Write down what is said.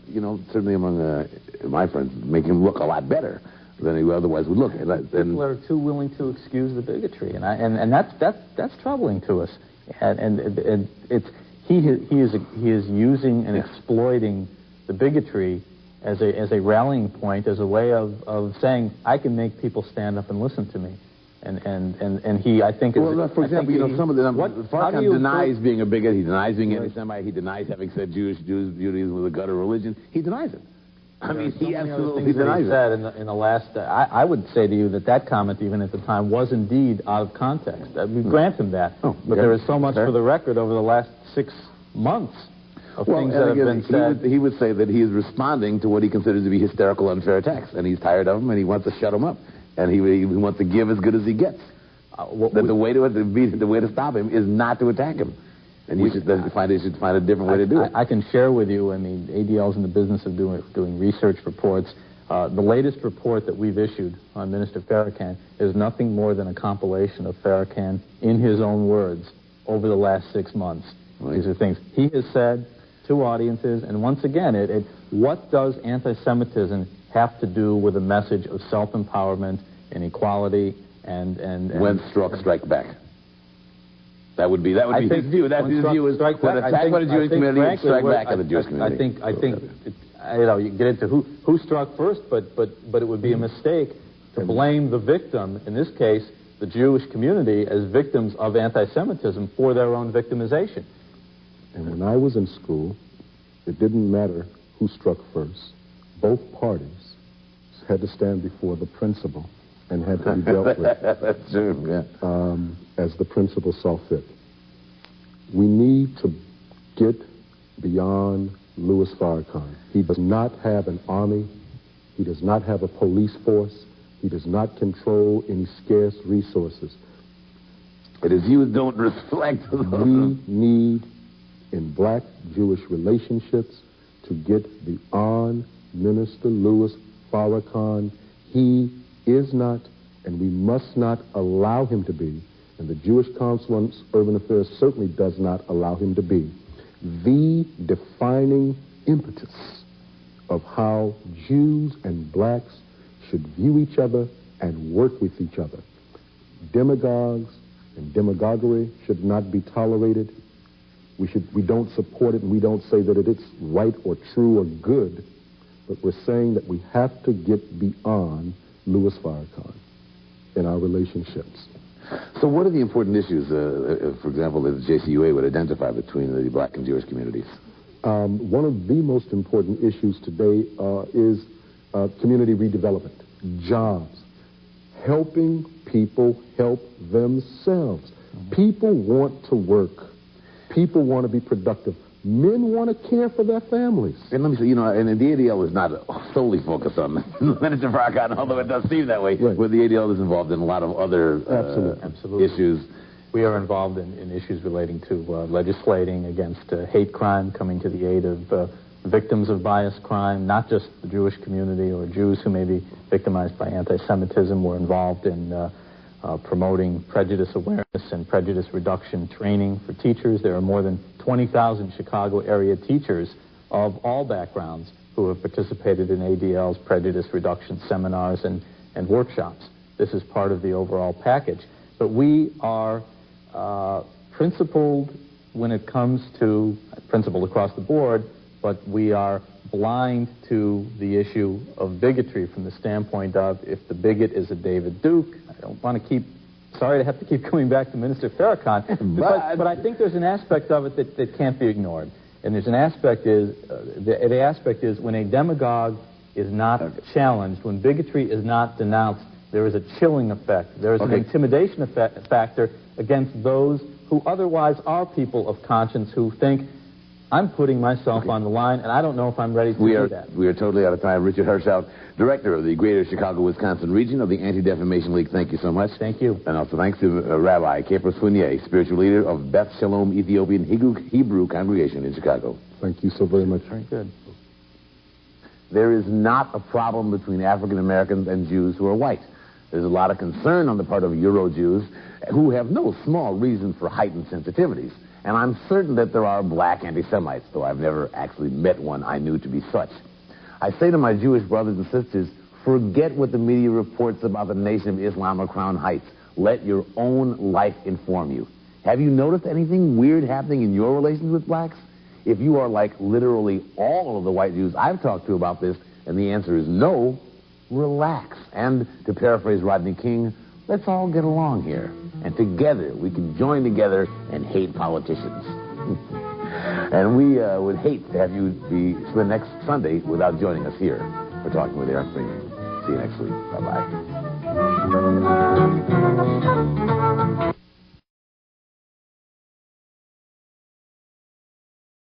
you know, certainly among my friends, make him look a lot better than he otherwise would look. People are too willing to excuse the bigotry, and that's troubling to us. And it's he is using and exploiting the bigotry as a rallying point, as a way of saying, I can make people stand up and listen to me. And he, I think, well, for example, you know, some of them, Farrakhan denies being a bigot. He denies being anti-Semite. He denies having said Judaism was a gutter religion. He denies it. I mean, he absolutely denies it. Said in the last, I would say to you that comment, even at the time, was indeed out of context. We grant him that. But there is so much for the record over the last 6 months of things that have been said. He would say that he is responding to what he considers to be hysterical, unfair attacks, and he's tired of them, and he wants to shut them up. And he wants to give as good as he gets. The way to stop him is not to attack him. And you should find a different way to do it. I can share with you, I mean, ADL's in the business of doing research reports. The latest report that we've issued on Minister Farrakhan is nothing more than a compilation of Farrakhan, in his own words, over the last 6 months. Right. These are things he has said to audiences, and once again, what does anti-Semitism have to do with a message of self-empowerment and equality and when struck, strike back. That would be his view. That's his view. Is attack by the Jewish community, strike back at the Jewish community. I think you know, you get into who struck first, but it would be a mistake to blame the victim, in this case, the Jewish community, as victims of anti-Semitism for their own victimization. And when I was in school, it didn't matter who struck first. Both parties had to stand before the principal and had to be dealt with. That's true, yeah. As the principal saw fit. We need to get beyond Louis Farrakhan. He does not have an army. He does not have a police force. He does not control any scarce resources. But his views don't reflect. We need, in black-Jewish relationships, to get beyond Minister Louis Farrakhan. He is not, and we must not allow him to be, and the Jewish Council on Urban Affairs certainly does not allow him to be, the defining impetus of how Jews and blacks should view each other and work with each other. Demagogues and demagoguery should not be tolerated. We don't support it, and we don't say that it's right or true or good, but we're saying that we have to get beyond Louis Farrakhan in our relationships. So what are the important issues, for example, that the JCUA would identify between the black and Jewish communities? One of the most important issues today is community redevelopment, jobs, helping people help themselves. People want to work. People want to be productive. Men want to care for their families. And let me say, you know, and the ADL is not solely focused on Minister Farrakhan, although it does seem that way. Right. Where the ADL is involved in a lot of other issues. We are involved in issues relating to legislating against hate crime, coming to the aid of victims of biased crime, not just the Jewish community or Jews who may be victimized by anti-Semitism. We're involved in promoting prejudice awareness and prejudice reduction training for teachers. There are more than 20,000 Chicago area teachers of all backgrounds who have participated in ADL's prejudice reduction seminars and workshops. This is part of the overall package. But we are principled when it comes to, principled across the board, but we are blind to the issue of bigotry from the standpoint of, if the bigot is a David Duke, I don't want to sorry to have to keep coming back to Minister Farrakhan, but I think there's an aspect of it that can't be ignored. And there's an aspect the aspect is when a demagogue is not challenged, when bigotry is not denounced, there is a chilling effect. There is an intimidation factor against those who otherwise are people of conscience, who think, I'm putting myself on the line, and I don't know if I'm ready to do that. We are totally out of time. Richard Hershout, Director of the Greater Chicago, Wisconsin region of the Anti-Defamation League, thank you so much. Thank you. And also thanks to Rabbi Capers Fournier, spiritual leader of Beth Shalom Ethiopian Hebrew Congregation in Chicago. Thank you so very much. Very good. There is not a problem between African Americans and Jews who are white. There's a lot of concern on the part of Euro Jews who have no small reason for heightened sensitivities. And I'm certain that there are black anti-Semites, though I've never actually met one I knew to be such. I say to my Jewish brothers and sisters, forget what the media reports about the Nation of Islam or Crown Heights. Let your own life inform you. Have you noticed anything weird happening in your relations with blacks? If you are like literally all of the white Jews I've talked to about this, and the answer is no, relax. And to paraphrase Rodney King, let's all get along here. And together, we can join together and hate politicians. And we would hate to have you spend next Sunday without joining us here for Talking with Aaron Freeman. See you next week. Bye-bye.